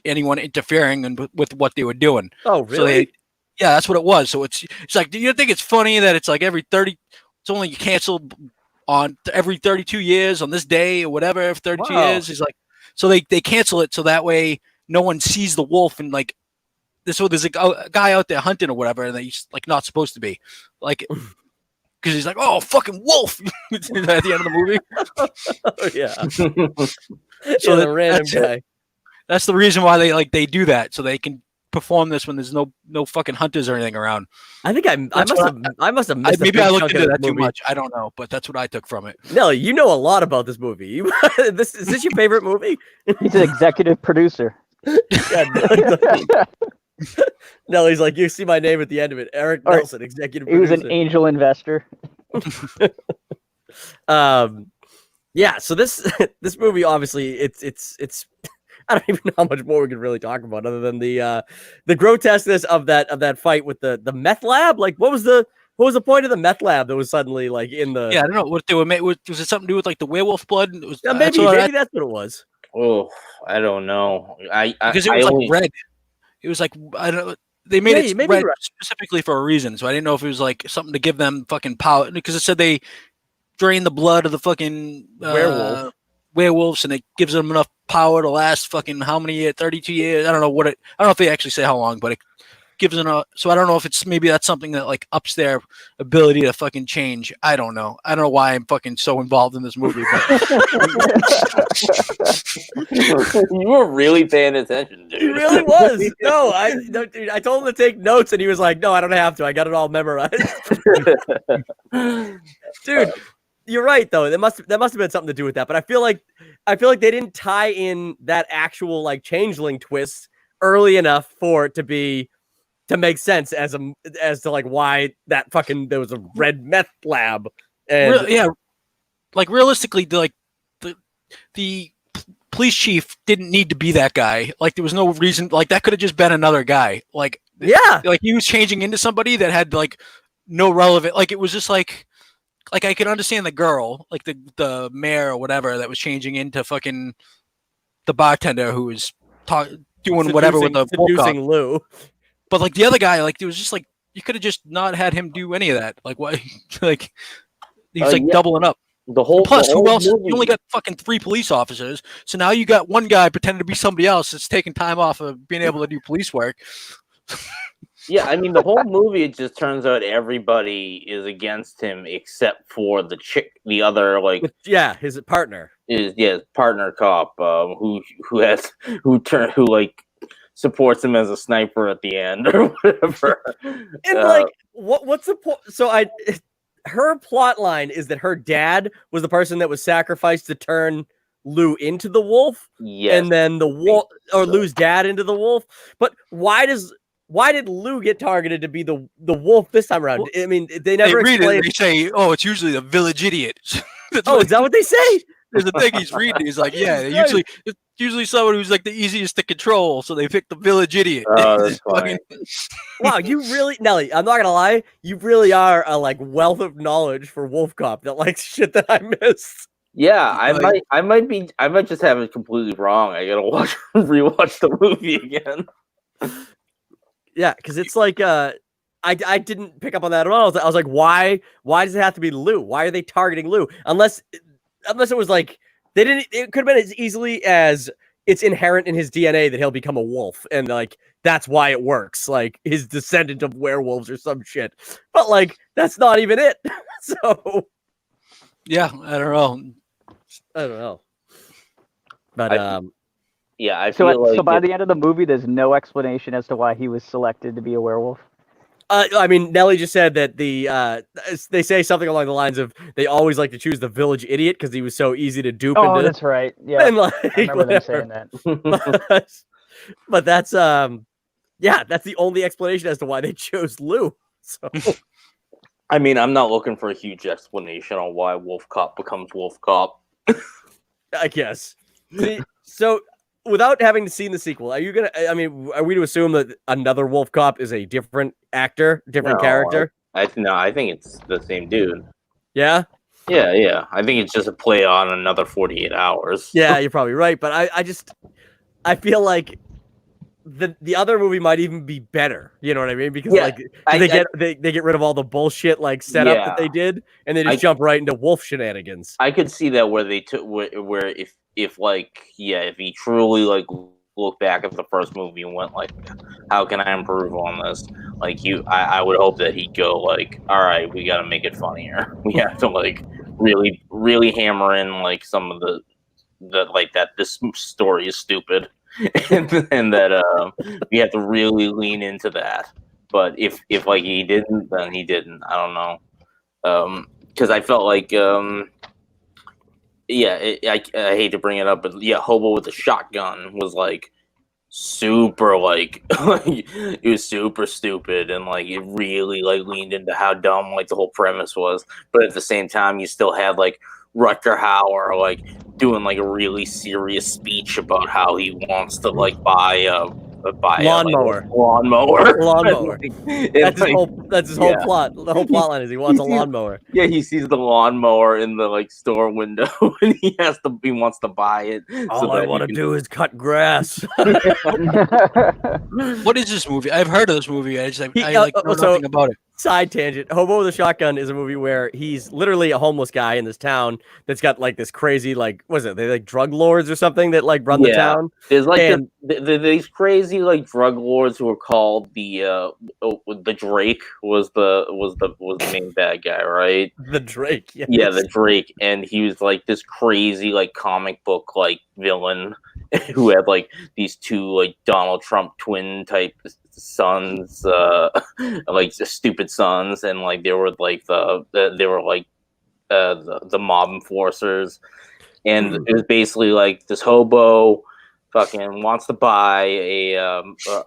anyone interfering with what they were doing. Oh, really? Yeah, that's what it was. So it's like, do you think it's funny that it's like every 30? It's only canceled on every 32 years on this day or whatever. If 32 years, he's like, so they cancel it so that way no one sees the wolf and like this. So there's a guy out there hunting or whatever, and he's like not supposed to be like, because he's like, oh, fucking wolf at the end of the movie. Oh, yeah. So the random guy. That's the reason why they do that, so they can perform this when there's no fucking hunters or anything around. I think I must have missed. Maybe I looked into that too much. I don't know, but that's what I took from it. Nelly, you know a lot about this movie. Is this your favorite movie? He's an executive producer. Nelly's like, you see my name at the end of it. Eric Nelson, executive producer. He was an angel investor. Yeah, so this movie obviously it's I don't even know how much more we could really talk about other than the grotesqueness of that fight with the meth lab. Like, what was the point of the meth lab that was suddenly like in the? Yeah, I don't know what they were made. Was it something to do with like the werewolf blood? It was, maybe that's what it was. Oh, I don't know. Because it was like red. It was like I don't know. They made it red specifically for a reason, so I didn't know if it was like something to give them fucking power. Because it said they drain the blood of the fucking werewolves, and it gives them enough power to last fucking how many years? 32 years. I don't know if they actually say how long, but it gives them so I don't know if it's maybe that's something that like ups their ability to fucking change. I don't know why I'm fucking so involved in this movie. But you were really paying attention, dude. He really was. No, dude, I told him to take notes, and he was like, "No, I don't have to. I got it all memorized." Dude, you're right though. That must have been something to do with that. But I feel like they didn't tie in that actual like changeling twist early enough for it to make sense as to like why that fucking there was a red meth lab. And like realistically, the police chief didn't need to be that guy. Like there was no reason. Like that could have just been another guy. Like like he was changing into somebody that had like no relevant. Like it was just like I could understand the girl, like the mayor or whatever that was changing into fucking the bartender who was doing whatever with the seducing Lou. But like the other guy, like it was just like you could have just not had him do any of that. Like why? Like he's doubling up. Plus, who else? You only got fucking 3 police officers, so now you got one guy pretending to be somebody else that's taking time off of being able to do police work. Yeah, I mean the whole movie. It just turns out everybody is against him except for the chick, the other his partner partner cop who supports him as a sniper at the end or whatever. And what's the point? So her plot line is that her dad was the person that was sacrificed to turn Lou into the wolf. Yes. And then the wolf or Lou's dad into the wolf. But why did Lou get targeted to be the wolf this time around? I mean, they never explain. They say, "Oh, it's usually the village idiot." Is that what they say? There's a thing he's reading. He's like, "Yeah, it's usually someone who's like the easiest to control, so they pick the village idiot." Oh, that's funny. Wow, you really, Nelly, I'm not gonna lie, you really are a like wealth of knowledge for Wolfcop that likes shit that I missed. Yeah, I might just have it completely wrong. I gotta rewatch the movie again. Yeah, because it's like I didn't pick up on that at all. I was like, why does it have to be Lou? Why are they targeting Lou? Unless it was like they didn't. It could have been as easily as it's inherent in his DNA that he'll become a wolf, and like that's why it works. Like his descendant of werewolves or some shit. But like that's not even it. So yeah, I don't know. But I feel so by the end of the movie, there's no explanation as to why he was selected to be a werewolf. I mean, Nelly just said that they say something along the lines of they always like to choose the village idiot because he was so easy to dupe. Oh, that's right. Yeah, and, like, I remember them saying that. but that's that's the only explanation as to why they chose Lou. So, I mean, I'm not looking for a huge explanation on why Wolfcop becomes Wolfcop. I guess. So, without having seen the sequel, are we to assume that another Wolfcop is a different actor, character? I think it's the same dude. Yeah? Yeah. I think it's just a play on another 48 hours. Yeah, you're probably right, but I feel like the other movie might even be better. You know what I mean? Because they get rid of all the bullshit like setup that they did, and they just jump right into wolf shenanigans. I could see that where they took where if he truly like looked back at the first movie and went like, how can I improve on this? Like I would hope that he'd go like, all right, we got to make it funnier. We have to like really, really hammer in like some of the like that this story is stupid. and that we have to really lean into that. But if like he didn't, then he didn't. I don't know. Because I felt like I hate to bring it up, but yeah, Hobo with the shotgun was like super like it was super stupid, and like it really like leaned into how dumb like the whole premise was. But at the same time, you still had like Rutger Hauer like doing like a really serious speech about how he wants to like buy a lawnmower. Lawnmower. That's his whole plot. The whole plot line is he wants a lawnmower. Yeah, he sees the lawnmower in the like store window and he wants to buy it. All I want to do is cut grass. What is this movie? I've heard of this movie. I know nothing about it. Side tangent. Hobo with a Shotgun is a movie where he's literally a homeless guy in this town that's got like this crazy, like, was it? They like drug lords or something that like run the town. There's like these crazy like drug lords who are called the Drake was the main bad guy, right? The Drake. Yes. Yeah, the Drake, and he was like this crazy like comic book like villain who had like these two like Donald Trump twin type sons, like stupid sons, and like they were like the mob enforcers, and it was basically like this hobo fucking wants to buy a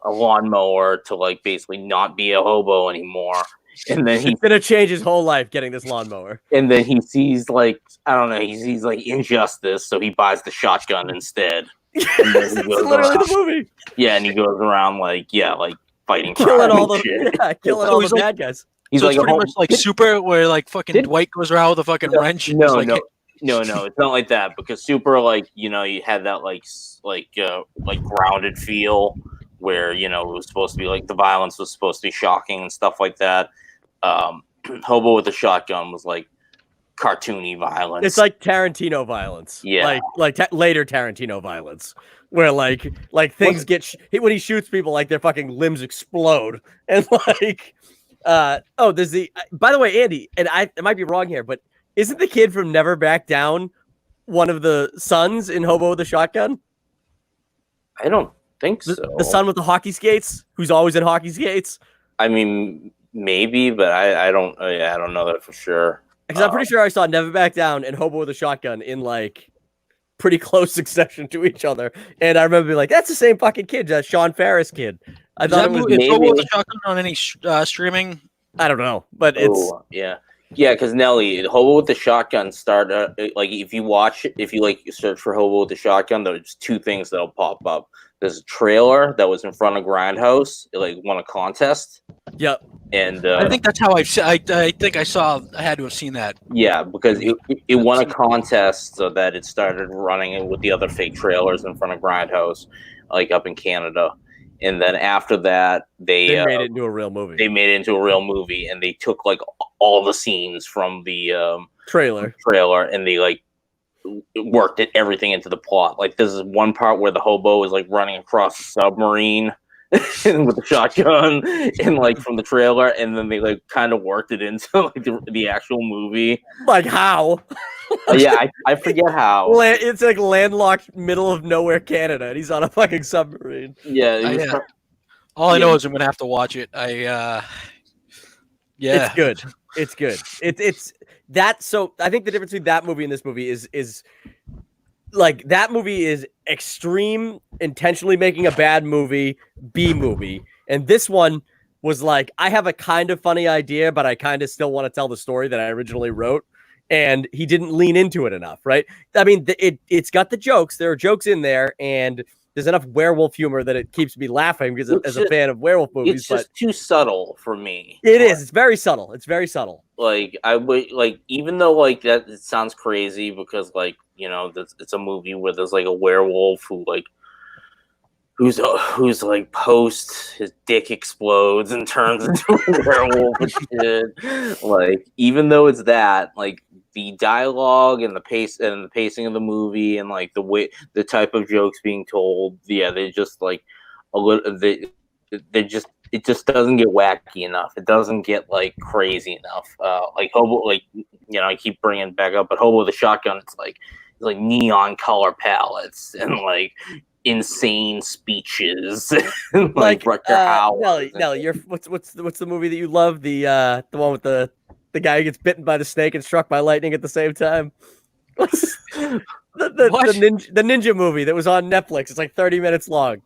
lawnmower to like basically not be a hobo anymore. And then he's gonna change his whole life getting this lawnmower. And then he sees like, I don't know, he sees like injustice, so he buys the shotgun instead. And then he goes literally the movie. Yeah, and he goes around like fighting killing all the killing all the bad guys. He's so like it's pretty much like Super, where like fucking Dwight goes around with a fucking wrench. No, it's not like that, because Super, like, you know, you had that like grounded feel where, you know, it was supposed to be like the violence was supposed to be shocking and stuff like that. Hobo with a Shotgun was like cartoony violence. It's like Tarantino violence. Yeah, later Tarantino violence, where like things get when he shoots people, like their fucking limbs explode, and like there's the, by the way, Andy, and I might be wrong here, but isn't the kid from Never Back Down one of the sons in Hobo with a Shotgun? I don't think so. The son with the hockey skates, who's always in hockey skates. I mean, maybe, but I don't know that for sure. Because I'm pretty sure I saw Never Back Down and Hobo with a Shotgun in like pretty close succession to each other, and I remember being like, "That's the same fucking kid, that Sean Ferris kid." I thought it was Hobo with a Shotgun on any streaming. I don't know, but it's because Nelly, Hobo with the Shotgun started like if you like search for Hobo with the Shotgun, there's two things that'll pop up. There's a trailer that was in front of Grindhouse. It like won a contest. Yep. And I think that's how I think I saw. I had to have seen that. Yeah, because it won a contest, so that it started running it with the other fake trailers in front of Grindhouse, like up in Canada. And then after that, they made it into a real movie. They made it into a real movie, and they took like all the scenes from the trailer, and they like worked everything into the plot. Like this is one part where the hobo is like running across a submarine with a shotgun, and like from the trailer, and then they like kind of worked it into like the actual movie. Like how? I forget how. It's like landlocked middle of nowhere Canada, and he's on a fucking submarine. Yeah. All I know is I'm gonna have to watch it. It's good. It's good. It's that. So I think the difference between that movie and this movie is like that movie is extreme, intentionally making a bad movie, B movie, and this one was like, I have a kind of funny idea, but I kind of still want to tell the story that I originally wrote, and he didn't lean into it enough, right? I mean, it's got the jokes. There are jokes in there, and there's enough werewolf humor that it keeps me laughing because as a fan of werewolf movies, it's just too subtle for me. It is. It's very subtle. It's very subtle. Like I would like, even though like that, it sounds crazy because like, you know, it's a movie where there's like a werewolf who like who's like post his dick explodes and turns into a werewolf and shit. Like even though it's that, like the dialogue and the pacing of the movie and like the type of jokes being told, they just like a little it just doesn't get wacky enough. It doesn't get like crazy enough. Like Hobo, like, you know, I keep bringing it back up, but Hobo with a Shotgun, it's like neon color palettes and like insane speeches. like Rutger Hauer. Nelly, what's the movie that you love? The one with the guy who gets bitten by the snake and struck by lightning at the same time. the ninja movie that was on Netflix. It's like 30 minutes long.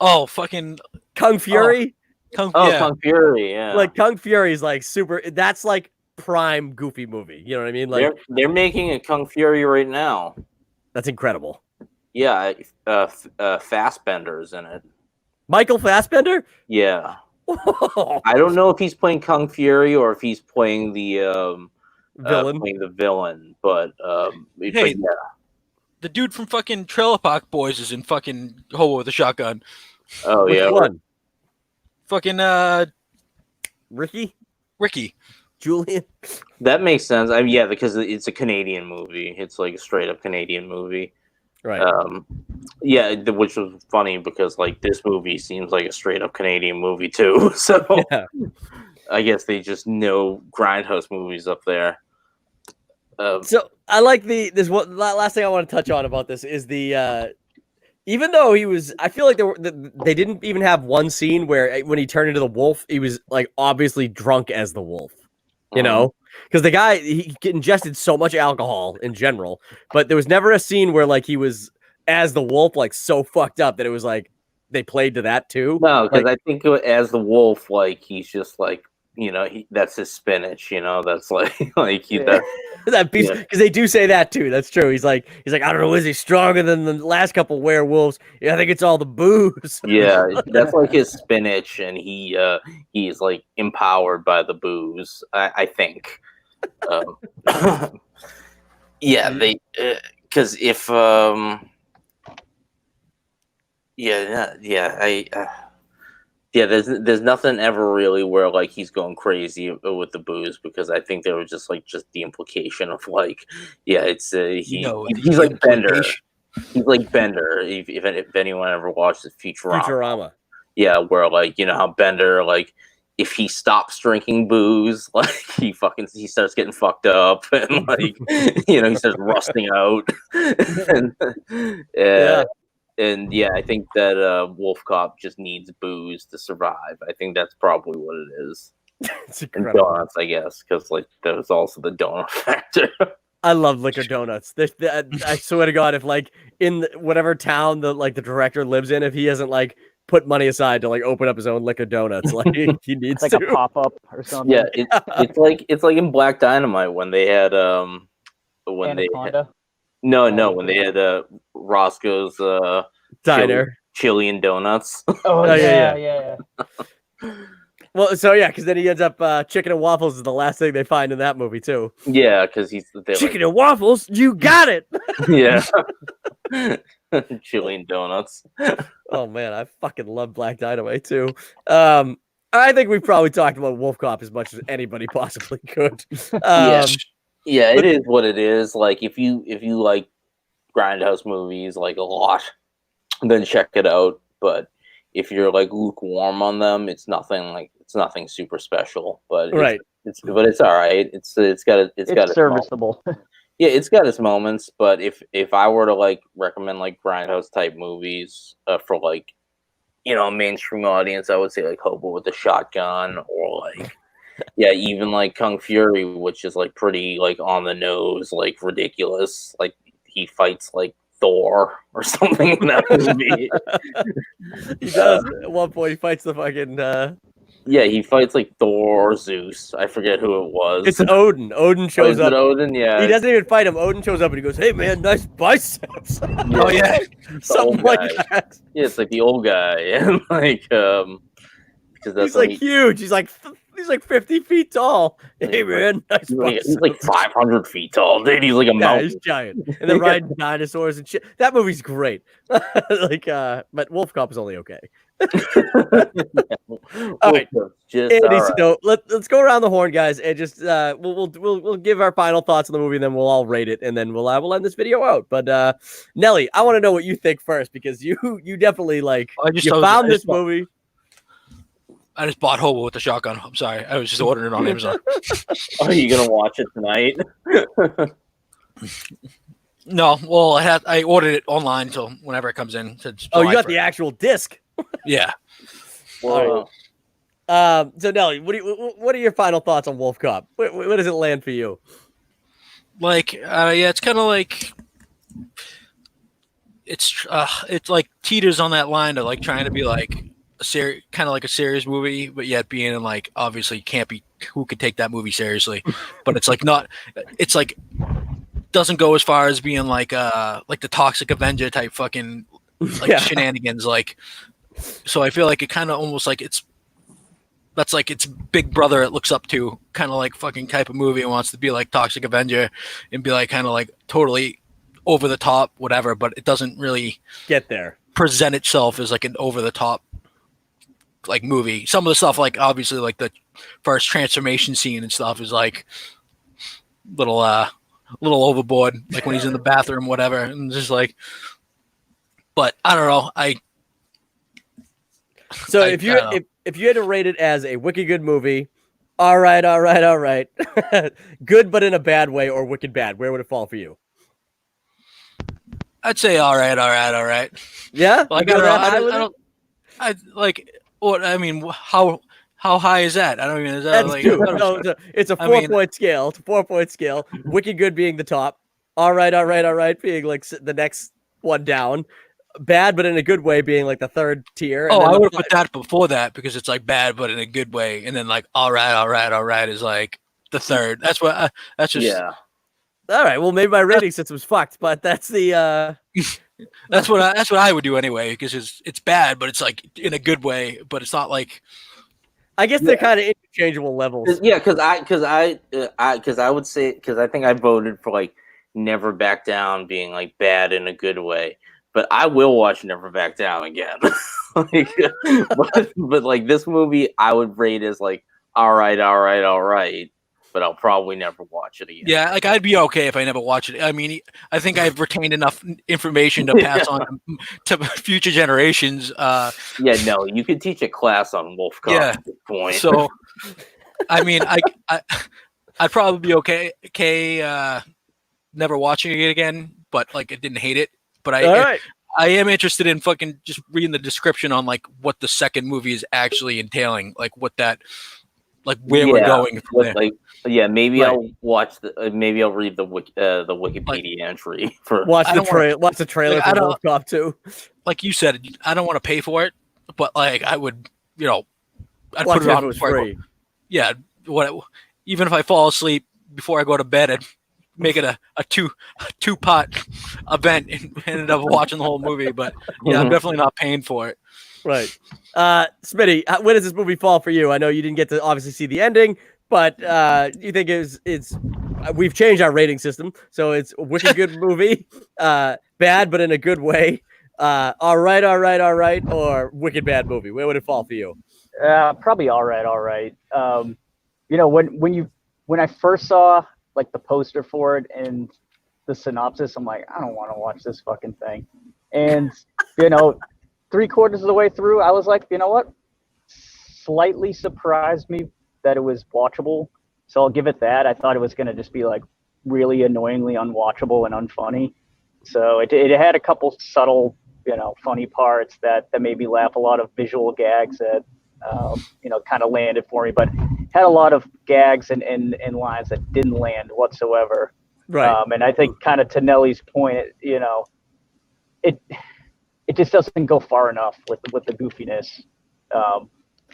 Oh, fucking Kung Fury. Kung Fury, yeah. Like Kung Fury is like super. That's like prime Goofy movie. You know what I mean? Like they're making a Kung Fury right now. That's incredible. Yeah, Fassbender's in it. Michael Fassbender? Yeah. I don't know if he's playing Kung Fury or if he's playing the villain, but Hey, but yeah. the dude from fucking Trailer Park Boys is in fucking Hobo with a Shotgun. Oh Which yeah, one? Fucking Ricky? Julian? That makes sense. I mean, yeah, because it's a Canadian movie. It's like a straight up Canadian movie. Right. Yeah, which was funny because like this movie seems like a straight up Canadian movie too. So yeah. I guess they just know grindhouse movies up there. So I like this one last thing I want to touch on about this is the even though I feel like they didn't even have one scene where when he turned into the wolf, he was like obviously drunk as the wolf, you know, because the guy, he ingested so much alcohol in general, but there was never a scene where like he was as the wolf, like so fucked up that it was like they played to that too. No, because like, I think as the wolf, like he's just like, you know, that's his spinach, you know, that's like that piece, because they do say that too. That's true. He's like, I don't know, is he stronger than the last couple werewolves? Yeah, I think it's all the booze. Yeah, that's like his spinach, and he's like empowered by the booze. I think. Yeah, they because if there's nothing ever really where like he's going crazy with the booze, because I think there was just the implication of like, yeah, it's he's like Bender. He's like Bender. If anyone ever watched Futurama, yeah, where like, you know how Bender, like if he stops drinking booze, like he starts getting fucked up and like, you know, he starts rusting out. And yeah, I think that Wolfcop just needs booze to survive. I think that's probably what it is. And donuts, I guess, because like there's also the donut factor. I love liquor donuts. I swear to God, if like in whatever town the director lives in, if he hasn't like put money aside to like open up his own liquor donuts, like he needs like to. a pop up or something. Yeah, it's like in Black Dynamite when they had when Anaconda? when they had Roscoe's diner Chilean donuts. Oh yeah. Well, so yeah, because then he ends up chicken and waffles is the last thing they find in that movie too. Yeah, because chicken and waffles. You got it. Yeah. Chilean donuts. Oh man, I fucking love Black Dynamite too. I think we've probably talked about Wolfcop as much as anybody possibly could. Yes. Yeah, it is what it is. Like if you like grindhouse movies like a lot, then check it out. But if you're like lukewarm on them, it's nothing super special. But it's all right. It's serviceable. Yeah, it's got its moments. But if I were to like recommend like grindhouse type movies for like, you know, a mainstream audience, I would say like Hobo with a Shotgun, or like even like Kung Fury, which is like pretty like on the nose, like ridiculous. Like he fights like Thor or something in that movie. He does. At one point, he fights the fucking. He fights like Thor or Zeus. I forget who it was. It's Odin. Odin shows up. Odin, yeah. He doesn't even fight him. Odin shows up and he goes, "Hey man, nice biceps." Oh yeah, something like that. Yeah, it's like the old guy, and like because that's he's like huge. He's like 50 feet tall. Hey man, nice biceps. He's like 500 feet tall, dude. He's like a mountain. He's giant. And they're riding dinosaurs and shit. That movie's great. But Wolfcop is only okay. All right. So let's go around the horn, guys, and just we'll give our final thoughts on the movie, and then we'll all rate it, and then we'll end this video out. But Nelly, I want to know what you think first, because you definitely found this movie. I just bought Hobo with the Shotgun. I'm sorry. I was just ordering it on Amazon. Are you going to watch it tonight? No. Well, I ordered it online, so whenever it comes in. Oh, you got the actual disc? Yeah. Well, so Nelly, what are your final thoughts on Wolfcop? Where does it land for you? Like, it's kind of like it's like teeters on that line of like trying to be like kind of like a serious movie, but yet being in like obviously can't be who could take that movie seriously. But it's like not. It's like doesn't go as far as being like the Toxic Avenger type fucking like shenanigans. Like, so I feel like it kind of almost like that's like its big brother it looks up to, kind of like fucking type of movie and wants to be like Toxic Avenger and be like kind of like totally over the top, whatever, but it doesn't really get there. Present itself as like an over the top like movie. Some of the stuff, like obviously like the first transformation scene and stuff is like little overboard, like when he's in the bathroom, whatever, and just like, but I don't know. If you had to rate it as a wicked good movie, all right, good but in a bad way, or wicked bad, where would it fall for you? I'd say all right. Yeah, like I like what I mean. How high is that? I don't even. Is that like, it's a 4-point scale. It's a 4-point scale. Wicked good being the top. All right being like the next one down. Bad, but in a good way, being like the third tier. Oh, I would have put that before that because it's like bad, but in a good way, and then like all right is like the third. That's what. That's just. Yeah. All right. Well, maybe my rating system was fucked, but that's the. That's what I would do anyway, because it's bad, but it's like in a good way, but it's not like. I guess they're kind of interchangeable levels. Yeah, because I would say, because I think I voted for like Never Back Down being like bad in a good way, but I will watch Never Back Down again. but like this movie, I would rate as like all right, but I'll probably never watch it again. Yeah, like I'd be okay if I never watch it. I mean, I think I've retained enough information to pass on to future generations. Yeah, no, you could teach a class on Wolfcop at this point. So, I mean, I'd probably be okay never watching it again, but like I didn't hate it. But I am interested in fucking just reading the description on like what the second movie is actually entailing, like what that, like where we're going from there. Like, yeah, maybe I'll watch maybe I'll read the Wikipedia entry for. Watch the trailer for Wolfcop 2. Like you said, I don't want to pay for it, but like I would, I'd watch put it on for free. Yeah, even if I fall asleep before I go to bed, I'd make it a two-part event and ended up watching the whole movie. But yeah, I'm definitely not paying for it. Right. Smitty, where does this movie fall for you? I know you didn't get to obviously see the ending, but you think it's we've changed our rating system, so it's a wicked good movie, bad but in a good way, all right, or wicked bad movie? Where would it fall for you? Probably all right. When I first saw like the poster for it and the synopsis, I'm like, I don't want to watch this fucking thing. And 3/4 of the way through, I was like, you know what? Slightly surprised me that it was watchable. So I'll give it that. I thought it was going to just be like really annoyingly unwatchable and unfunny. So it had a couple subtle, funny parts that made me laugh, a lot of visual gags that, kind of landed for me, but had a lot of gags and lines that didn't land whatsoever. Right. And I think kind of to Nellie's point, it just doesn't go far enough with the goofiness.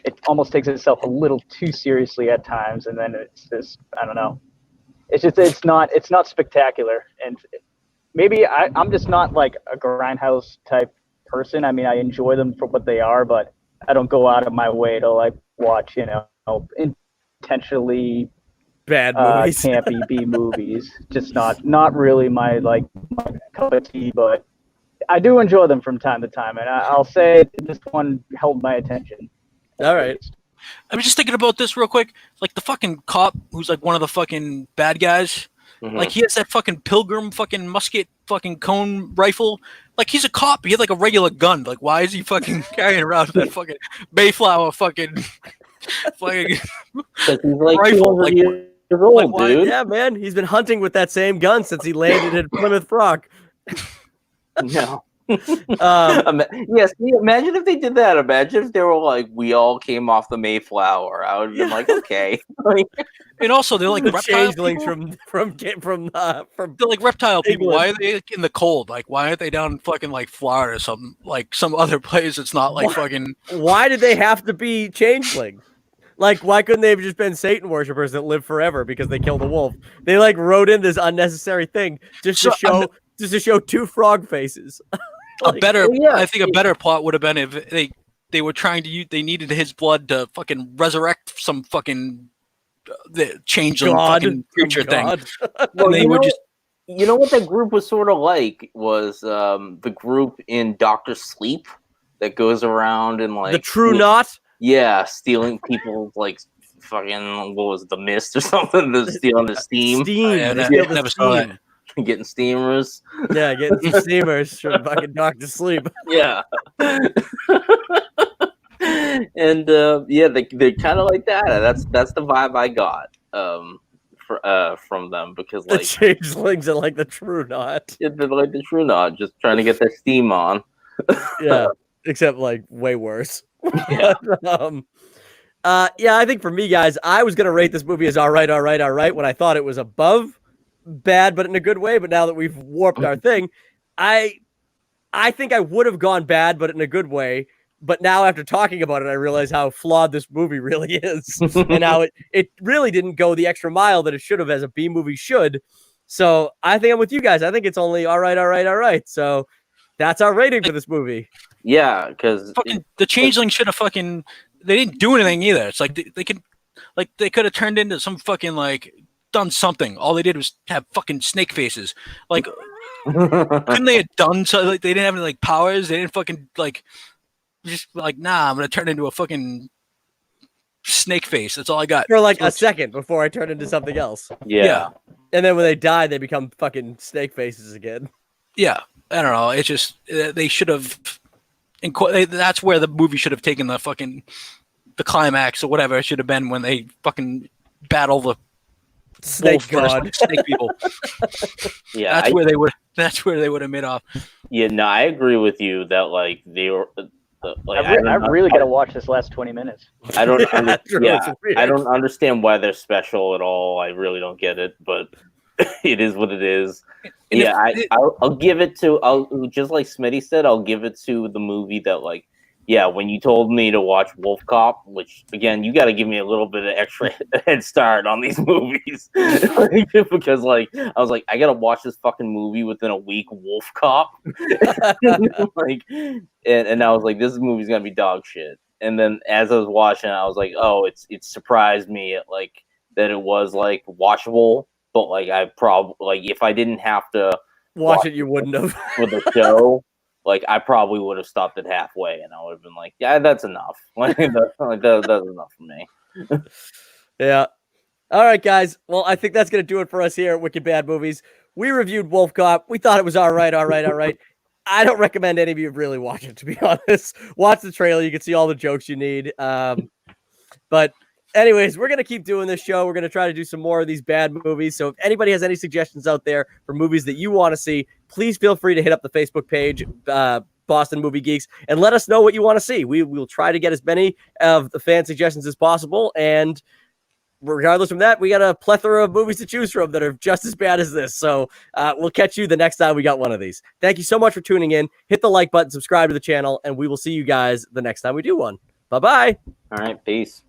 It almost takes itself a little too seriously at times, and then it's just, I don't know. It's not spectacular, and maybe I'm just not like a grindhouse type person. I mean, I enjoy them for what they are, but I don't go out of my way to like watch, intentionally bad movies, campy B movies. Just not really my cup of tea, but I do enjoy them from time to time, and I'll say this one held my attention. All right. I was just thinking about this real quick. Like the fucking cop who's like one of the fucking bad guys. Mm-hmm. Like he has that fucking Pilgrim fucking musket fucking cone rifle. Like he's a cop. He had like a regular gun. Like why is he fucking carrying around that fucking Mayflower fucking he's like rifle? 200 years old, dude. Yeah, man. He's been hunting with that same gun since he landed in Plymouth Rock. No. Yes, imagine if they did that. Imagine if they were like, we all came off the Mayflower. I would have been like, okay. And also, they're like the reptile changelings people. from They're like reptile people. England. Why are they in the cold? Like, why aren't they down in fucking like Florida or something? Like some other place that's not like fucking. Why did they have to be changelings? Like, why couldn't they have just been Satan worshippers that live forever because they killed a wolf? They like wrote in this unnecessary thing just to show two frog faces. I think a better plot would have been if they were trying to use. They needed his blood to fucking resurrect some fucking the changeling fucking creature thing. Well, they were just. You know what that group was sort of like was the group in Doctor Sleep that goes around and like the True Knot. Yeah, stealing people's like fucking what was it, the mist or something? To stealing the steam. Never saw that. Getting steamers. Yeah, getting some steamers from fucking Doctor Sleep. Yeah. And they're kind of like that. That's the vibe I got from them because like the changelings are like the True Knot. Yeah, they're like the True Knot, just trying to get their steam on. Yeah, except like way worse. Yeah. I think for me, guys, I was gonna rate this movie as all right when I thought it was above bad, but in a good way. But now that we've warped our thing, I think I would have gone bad, but in a good way. But now after talking about it, I realize how flawed this movie really is, and how it really didn't go the extra mile that it should have, as a B movie should. So I think I'm with you guys. I think it's only all right. So that's our rating for this movie. Yeah, because the changeling should have fucking. They didn't do anything either. It's like they could have turned into some fucking like done something. All they did was have fucking snake faces. Like, couldn't they have done so? Like, they didn't have any like powers. They didn't fucking like just like I'm gonna turn into a fucking snake face. That's all I got for like a second before I turn into something else. Yeah. And then when they die, they become fucking snake faces again. Yeah, I don't know. It's just they should have. That's where the movie should have taken the climax or whatever it should have been when they fucking battle the snake god, snake people. Yeah, that's where they would have made off. Yeah, no, I agree with you that like they were. I really got to watch this last 20 minutes. I don't. I don't understand why they're special at all. I really don't get it, but it is what it is. And yeah, I'll give it to. I'll just like Smitty said. I'll give it to the movie that like. Yeah, when you told me to watch Wolfcop, which again, you got to give me a little bit of extra head start on these movies, because like I was like, I got to watch this fucking movie within a week. Wolfcop, like, and I was like, this movie's gonna be dog shit. And then as I was watching, I was like, oh, it surprised me like that it was like watchable, but like I probably like if I didn't have to watch it, you wouldn't have for the show. Like I probably would have stopped it halfway, and I would have been like, "Yeah, that's enough. That's enough for me." Yeah. All right, guys. Well, I think that's gonna do it for us here at Wicked Bad Movies. We reviewed Wolfcop. We thought it was all right. I don't recommend any of you really watch it, to be honest. Watch the trailer. You can see all the jokes you need. But anyways, we're going to keep doing this show. We're going to try to do some more of these bad movies. So if anybody has any suggestions out there for movies that you want to see, please feel free to hit up the Facebook page, Boston Movie Geeks, and let us know what you want to see. We will try to get as many of the fan suggestions as possible. And regardless from that, we got a plethora of movies to choose from that are just as bad as this. So we'll catch you the next time we got one of these. Thank you so much for tuning in. Hit the like button, subscribe to the channel, and we will see you guys the next time we do one. Bye-bye. All right, peace.